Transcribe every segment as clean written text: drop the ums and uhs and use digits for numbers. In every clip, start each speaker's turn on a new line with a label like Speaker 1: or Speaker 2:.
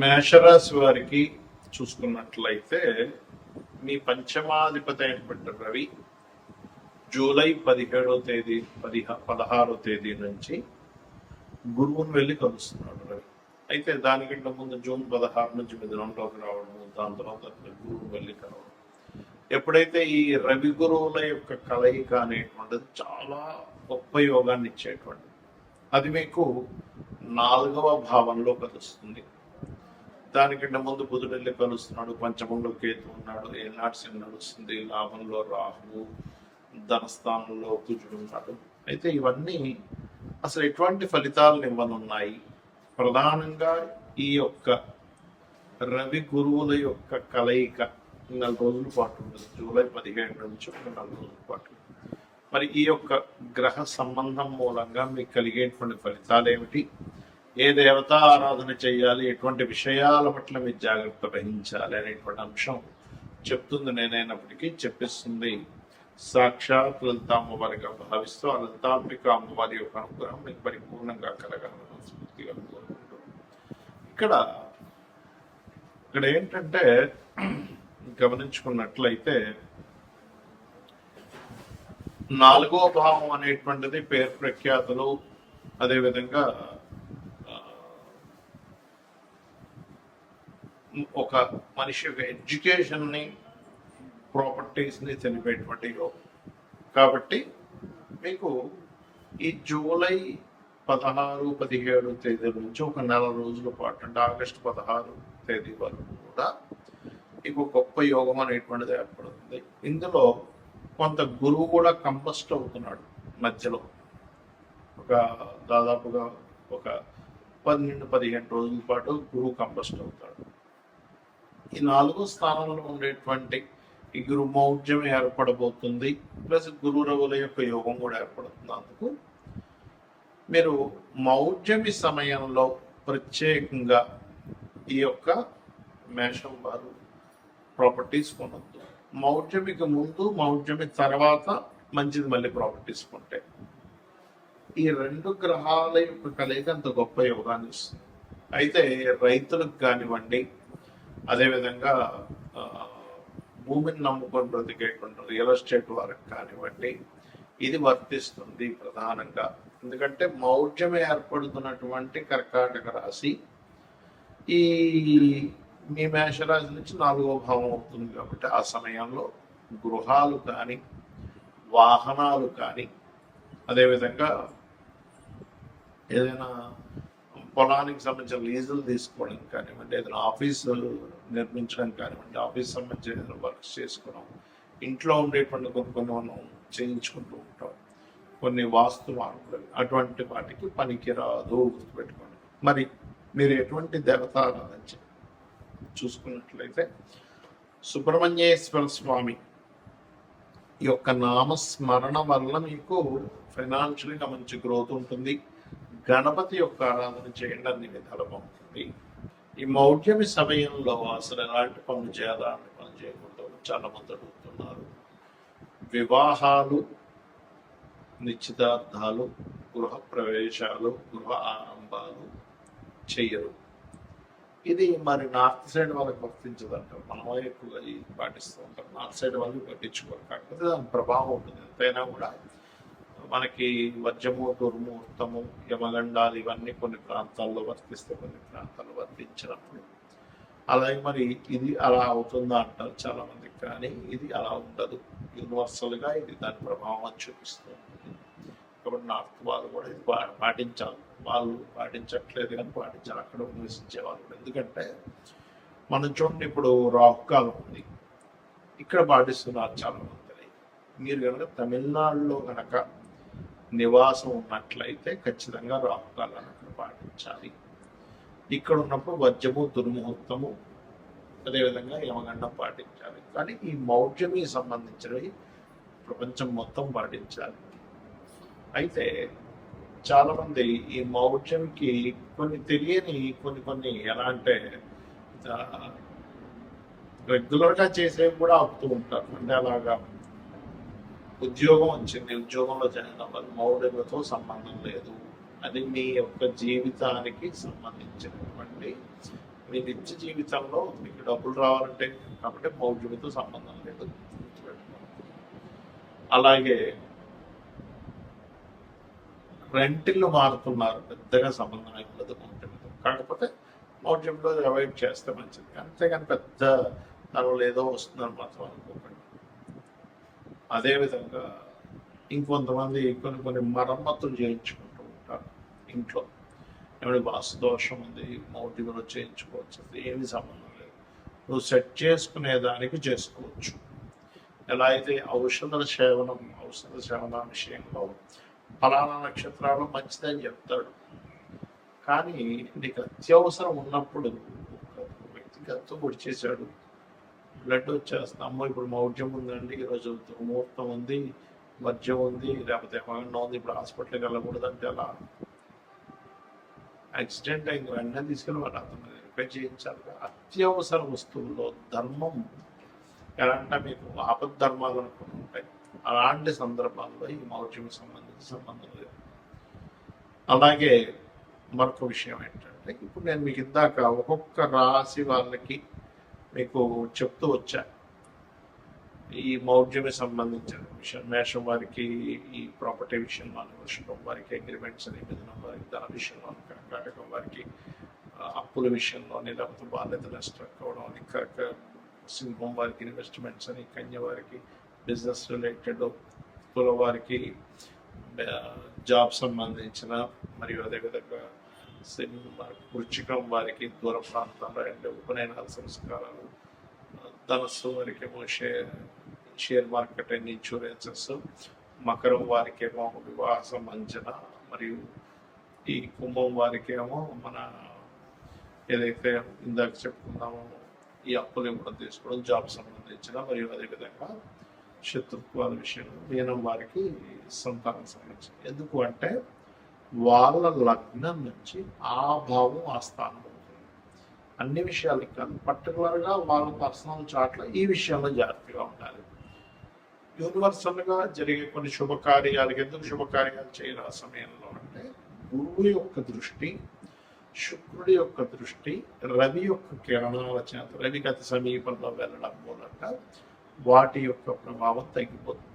Speaker 1: మేషరాశి వారికి చూసుకున్నట్లయితే మీ పంచమాధిపతి అయినటువంటి రవి జూలై 17వ తేదీ 16వ తేదీ నుంచి గురువుని వెళ్ళి కలుస్తున్నాడు రవి. అయితే దానికంటే ముందు జూన్ 16 నుంచి మిథునంలోకి రావడము, దాని తర్వాత గురువుని వెళ్ళి కలవడం. ఎప్పుడైతే ఈ రవి గురువుల యొక్క కలయిక అనేటువంటిది చాలా గొప్ప యోగాన్ని ఇచ్చేటువంటిది, అది మీకు 4వ భావంలో కలుస్తుంది. దానికంటే ముందు బుధుడు వెళ్ళి కలుస్తున్నాడు, పంచమంలో కేతు ఉన్నాడు, ఏనాడు శని నడుస్తుంది, లాభంలో రాహువు, ధనస్థానంలో కుజుడు ఉన్నాడు. అయితే ఇవన్నీ అసలు ఎటువంటి ఫలితాలను ఇవ్వనున్నాయి? ప్రధానంగా ఈ యొక్క రవి గురువుల యొక్క కలయిక 4 రోజుల పాటు ఉంటుంది. జూలై 15 నుంచి 4 రోజుల పాటు. మరి ఈ యొక్క గ్రహ సంబంధం మూలంగా మీకు కలిగేటువంటి ఫలితాలు ఏమిటి? ఏ దేవతా ఆరాధన చేయాలి, ఎటువంటి విషయాల పట్ల మీరు జాగ్రత్త వహించాలి అనేటువంటి అంశం చెప్తుంది. నేనైనప్పటికీ చెప్పిస్తుంది సాక్షాత్ లలితా అమ్మవారిగా భావిస్తూ ఆ లలితాంబిక అమ్మవారి యొక్క అనుగ్రహం మీకు పరిపూర్ణంగా కలగాలని స్ఫూర్తిగా కోరుకుంటూ ఇక్కడ ఏంటంటే గమనించుకున్నట్లయితే 4వ భావం అనేటువంటిది పేరు ప్రఖ్యాతులు, అదేవిధంగా ఒక మనిషి యొక్క ఎడ్యుకేషన్ని, ప్రాపర్టీస్ని తెలిపేటువంటి యోగం. కాబట్టి మీకు ఈ జూలై 16, 17 తేదీల నుంచి ఒక 4 రోజుల పాటు, అంటే ఆగస్టు 16 తేదీ వరకు కూడా మీకు గొప్ప యోగం అనేటువంటిది ఏర్పడుతుంది. ఇందులో కొంత గురువు కూడా కంబస్ట్ అవుతున్నాడు మధ్యలో. దాదాపుగా ఒక 12-15 రోజుల పాటు గురువు కంబస్ట్ అవుతాడు. ఈ 4వ స్థానంలో ఉండేటువంటి ఈ గురు మౌఢ్యం ఏర్పడబోతుంది, ప్లస్ గురు రవుల యొక్క యోగం కూడా ఏర్పడుతుంది. అందుకు మీరు మౌఢ్యమి సమయంలో ప్రత్యేకంగా ఈ యొక్క మేషం వారు ప్రాపర్టీస్ కొనొద్దు. మౌఢ్యమికి ముందు, మౌఢ్యమి తర్వాత మంచిది మళ్ళీ ప్రాపర్టీస్ కొంటే. ఈ 2 గ్రహాల యొక్క కలయిక అంత గొప్ప యోగాన్ని ఇస్తుంది. అయితే రైతులకు కానివ్వండి, అదేవిధంగా భూమిని నమ్ముకొని బ్రతికేటువంటి రియల్ ఎస్టేట్ వారికి కానివ్వండి, ఇది వర్తిస్తుంది ప్రధానంగా. ఎందుకంటే మౌఢ్యం ఏర్పడుతున్నటువంటి కర్కాటక రాశి ఈ మీ మేషరాశి నుంచి 4వ భావం అవుతుంది. కాబట్టి ఆ సమయంలో గృహాలు కానీ, వాహనాలు కానీ, అదేవిధంగా ఏదైనా పొలానికి సంబంధించిన లీజులు తీసుకోవడం కానివ్వండి, ఏదైనా ఆఫీసు నిర్మించడం కానివ్వండి, ఆఫీస్ సంబంధించిన ఏదైనా వర్క్స్ చేసుకోవడం, ఇంట్లో ఉండేటువంటి కొన్ని మనం చేయించుకుంటూ ఉంటాం, కొన్ని వాస్తు మార్పులు, అటువంటి వాటికి పనికిరాదు, గుర్తుపెట్టుకోండి. మరి మీరు ఎటువంటి దేవతారాధన చూసుకున్నట్లయితే సుబ్రహ్మణ్యేశ్వర స్వామి యొక్క నామస్మరణ వల్ల మీకు ఫైనాన్షియల్గా మంచి గ్రోత్ ఉంటుంది. గణపతి యొక్క ఆరాధన చేయండి, అన్ని విధాలు బాగుంటుంది. ఈ మౌఢ్యమి సమయంలో అసలు ఎలాంటి పనులు చేయాలా, అన్ని పనులు చేయకూడదు చాలా మంది అడుగుతున్నారు. వివాహాలు, నిశ్చితార్థాలు, గృహ ప్రవేశాలు, గృహ ఆరంభాలు చెయ్యరు. ఇది మరి నార్త్ సైడ్ వాళ్ళకి వర్తించదు అంటారు. మనమే ఎక్కువగా ఇది పాటిస్తూ ఉంటాం. నార్త్ సైడ్ వాళ్ళు పట్టించుకోరు. కాకపోతే దాని ప్రభావం ఉంటుంది. ఎంతైనా కూడా మనకి వర్జము, దుర్ముహూర్తము, యమగండాలు ఇవన్నీ కొన్ని ప్రాంతాల్లో వర్తిస్తే, కొన్ని ప్రాంతాల్లో వర్తించినప్పుడు అలాగే మరి ఇది అలా అవుతుందా అంటారు చాలా మందికి. కానీ ఇది అలా ఉండదు. యూనివర్సల్గా ఇది దాని ప్రభావం చూపిస్తుంది. కాబట్టి నార్త్ వాళ్ళు కూడా ఇది పాటించాలి. వాళ్ళు పాటించట్లేదు కానీ పాటించాలి, అక్కడ నివసించే వాళ్ళు. ఎందుకంటే మనం చూడండి, ఇప్పుడు రాహుకాలం ఉంది, ఇక్కడ పాటిస్తున్నారు చాలా మంది. మీరు కనుక తమిళనాడులో కనుక నివాసం ఉన్నట్లయితే ఖచ్చితంగా రాహుకాలాన్ని అక్కడ పాటించాలి. ఇక్కడ ఉన్నప్పుడు వజ్రము, దుర్ముహూర్తము, అదేవిధంగా యమగండం పాటించాలి. కానీ ఈ మౌఢ్యమి సంబంధించినవి ప్రపంచం మొత్తం పాటించాలి. అయితే చాలా మంది ఈ మౌఢ్యంకి కొన్ని తెలియని కొన్ని ఎలా అంటే రెగ్యులర్గా చేసేవి కూడా ఆపుతూ ఉంటారు. అంటే అలాగా ఉద్యోగం వచ్చింది, ఉద్యోగంలో జాయిన్ అవ్వాలి, మౌఢ్యములతో సంబంధం లేదు, అది మీ యొక్క జీవితానికి సంబంధించినటువంటి మీ నిత్య జీవితంలో మీకు డబ్బులు రావాలంటే కాబట్టి మౌఢ్యమితో సంబంధం లేదు. అలాగే రెంటిల్లు మారుతున్నారు, పెద్దగా సంబంధం ఉండదు మౌఢ్యంతో. కాకపోతే మౌఢ్యంలో అవాయిడ్ చేస్తే మంచిది, అంతేగాని పెద్ద దానిలో ఏదో వస్తుందని మాత్రం అనుకోకండి. అదేవిధంగా ఇంకొంతమంది కొన్ని మరమ్మతులు చేయించుకుంటూ ఉంటారు ఇంట్లో. ఏమైనా వాస్తు దోషం ఉంది, మౌఢ్యంలో చేయించుకోవచ్చు, ఏమీ సంబంధం లేదు. నువ్వు సెట్ చేసుకునే దానికి చేసుకోవచ్చు. ఎలా అయితే ఔషధ సేవన విషయంలో ఫలానా నక్షత్రాలు మంచిదని చెప్తాడు, కానీ నీకు అత్యవసరం ఉన్నప్పుడు ఒక వ్యక్తికి అత్త పొడి చేశాడు, బ్లడ్ వచ్చేస్తాము, ఇప్పుడు మౌఢ్యం ఉందండి, ఈరోజు ముహూర్తం ఉంది, వర్జ్యం ఉంది, లేకపోతే ఏమన్నా ఉంది, ఇప్పుడు హాస్పిటల్కి వెళ్ళకూడదంటే అలా యాక్సిడెంట్ అయింది, వెంటనే తీసుకెళ్ళి వాళ్ళు అతను రిపేర్ చేయించాలి. అత్యవసర వస్తువుల్లో ధర్మం ఎలా అంటే మీకు ఆపద్ధర్మాలు అనుకుని ఉంటాయి, అలాంటి సందర్భాల్లో ఈ మౌఢ్యం సంబంధం లేదు. అలాగే మరొక విషయం ఏంటంటే, ఇప్పుడు నేను మీకు ఇందాక ఒక్కొక్క రాశి వాళ్ళకి మీకు చెప్తూ వచ్చా ఈ మౌఢ్యమి సంబంధించిన విషయం. మేషం వారికి ఈ ప్రాపర్టీ విషయంలో, వృషభం వారికి అగ్రిమెంట్స్ అని, మిథునం వారికి ధన విషయంలో, కర్కాటకం వారికి అప్పుల విషయంలో, లేకపోతే బాధ్యతలు స్ట్రక్ అవ్వడం అని, సింహం వారికి ఇన్వెస్ట్మెంట్స్ అని, కన్య వారికి బిజినెస్ రిలేటెడ్, తుల వారికి జాబ్ సంబంధించిన, మరియు అదేవిధంగా వృచ్చికం వారికి దూర ప్రాంతాల్లో అంటే ఉపనయనాల సంస్కారాలు, ధనస్సు వారికి ఏమో షేర్ మార్కెట్ అండ్ ఇన్సూరెన్సెస్, మకరం వారికి ఏమో వివాహ సంబంధించిన, మరియు ఈ కుంభం వారికి ఏమో మన ఏదైతే ఇందాక చెప్పుకున్నామో ఈ అప్పులు ఇవ్వడం తీసుకోవడం, జాబ్ సంబంధించిన, మరియు అదేవిధంగా శత్రుత్వాల విషయంలో మీనం వారికి సంతానం సంబంధించిన. ఎందుకు అంటే వాళ్ళ లగ్నం నుంచి ఆ భావం ఆ స్థానం అవుతుంది. అన్ని విషయాలు కాదు, పర్టికులర్గా వాళ్ళ పర్సనల్ చాట్లో ఈ విషయంలో జాగ్రత్తగా ఉండాలి. యూనివర్సల్గా జరిగే కొన్ని శుభకార్యాలకు ఎందుకు శుభకార్యాలు చేయరు ఆ సమయంలో అంటే, గురువు యొక్క దృష్టి, శుక్రుడి యొక్క దృష్టి, రవి యొక్క కిరణాల చేత, రవికి అతి సమీపంలో వెళ్ళడం మూలంగా వాటి యొక్క ప్రభావం తగ్గిపోతుంది.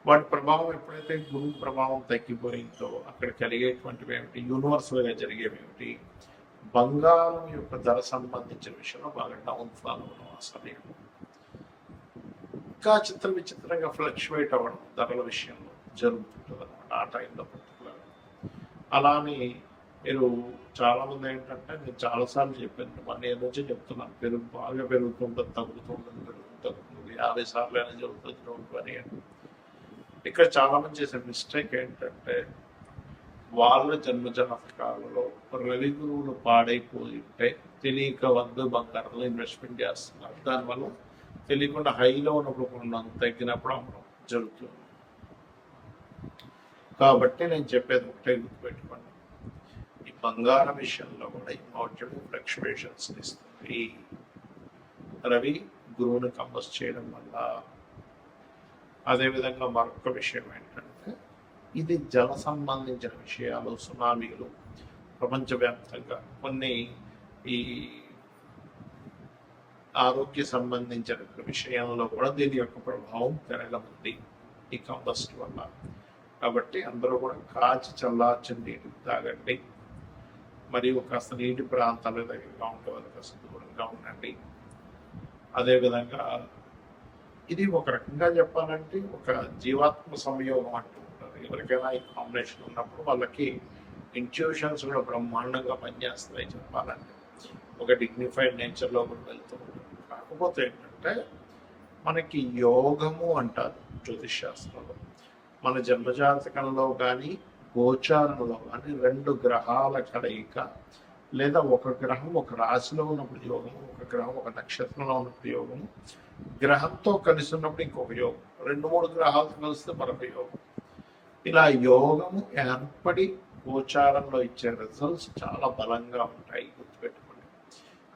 Speaker 1: వాటి ప్రభావం ఎప్పుడైతే గురువు ప్రభావం తగ్గిపోయిందో అక్కడ కలిగేటువంటివి ఏమిటి, యూనివర్సల్గా జరిగేవి ఏమిటి, బంగారం యొక్క ధర సంబంధించిన విషయంలో బాగా డౌన్ ఫాల్ అవ్వడం ఆ సమయంలో, ఇంకా విచిత్రంగా ఫ్లక్చువేట్ అవ్వడం ధరల విషయంలో జరుగుతుంటుంది అనమాట ఆ టైంలో పర్టికులర్. అలానే మీరు చాలామంది ఏంటంటే, నేను చాలాసార్లు చెప్పాను, 1 year నుంచి చెప్తున్నాను, బాగా పెరుగుతుంటుంది, తగ్గుతుంది, 50 సార్లు అయినా జరుగుతుంది, డోంట్ వరీ అని. ఇక్కడ చాలామంది చేసే మిస్టేక్ ఏంటంటే, వాళ్ళ జన్మజాతకాలలో రవి గురువులు పాడైపోయి ఉంటే తెలియక బంగారంలో ఇన్వెస్ట్మెంట్ చేస్తున్నారు. దానివల్ల తెలియకుండా హైలో ఉన్నప్పుడు కొన్నాను, తగ్గినప్పుడు అమ్మడం జరుగుతుంది. కాబట్టి నేను చెప్పేది ఒకటే గుర్తుపెట్టుకోండి, ఈ బంగారం విషయంలో కూడా ఈ మౌఢ్యం ఫ్లక్చువేషన్స్ ఇస్తుంది. రవి గురువుని కంబస్ చేయడం వల్ల. అదేవిధంగా మరొక విషయం ఏంటంటే, ఇది జల సంబంధించిన విషయాలు, సునామీలు ప్రపంచవ్యాప్తంగా కొన్ని ఈ ఆరోగ్య సంబంధించిన విషయంలో కూడా దీని యొక్క ప్రభావం పెరగనుంది ఈ కంబస్ట్ వల్ల. కాబట్టి అందరూ కూడా కాచి చల్లార్చిన నీటి తాగండి, మరియు కాస్త నీటి ప్రాంతాల దగ్గరగా ఉండే వాళ్ళు కాస్త దూరంగా ఉండండి. అదేవిధంగా ఇది ఒక రకంగా చెప్పాలంటే ఒక జీవాత్మ సంయోగం అంటూ ఉంటారు. ఎవరికైనా ఈ కాంబినేషన్ ఉన్నప్పుడు వాళ్ళకి ఇంట్యూషన్స్ కూడా బ్రహ్మాండంగా పనిచేస్తాయి చెప్పాలంటే, ఒక డిగ్నిఫైడ్ నేచర్లో కూడా వెళ్తూ ఉంటారు. కాకపోతే ఏంటంటే, మనకి యోగము అంటారు జ్యోతిష్ శాస్త్రంలో, మన జన్మజాతకంలో కానీ గోచారంలో కానీ 2 గ్రహాల కలయిక, లేదా ఒక గ్రహం ఒక రాశిలో ఉన్నప్పుడు యోగము, ఒక గ్రహం ఒక నక్షత్రంలో ఉన్నప్పుడు యోగము, గ్రహంతో కలిసి ఉన్నప్పుడు ఇంకొక యోగం, 2-3 గ్రహాలతో కలిస్తే మరొక యోగం. ఇలా యోగము ఏర్పడి గోచారంలో ఇచ్చే రిజల్ట్స్ చాలా బలంగా ఉంటాయి, గుర్తుపెట్టుకోండి.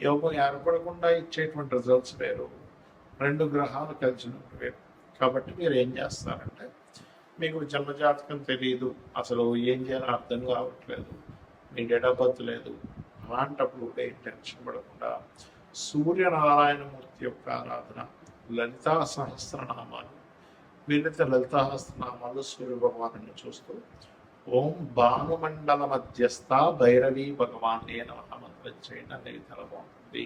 Speaker 1: యోగం ఏర్పడకుండా ఇచ్చేటువంటి రిజల్ట్స్ వేరు, 2 గ్రహాలు కలిసినప్పుడు వేరు. కాబట్టి మీరు ఏం చేస్తారంటే, మీకు జన్మజాతకం తెలియదు, అసలు ఏం చేయాలో అర్థం కావట్లేదు, మీ డేట్ ఆఫ్ బర్త్ లేదు, అలాంటప్పుడు కూడా ఏం టెన్షన్ పడకుండా సూర్యనారాయణమూర్తి యొక్క ఆరాధన, లలితా సహస్రనామాలు, వీలైతే లలితా సహస్రనామాలు సూర్య భగవాను చూస్తూ ఓం భానుమండల మధ్యస్థ భైరవీ భగవాన్ నమః మంత్రం చేయండి అనేది చాలా బాగుంటుంది.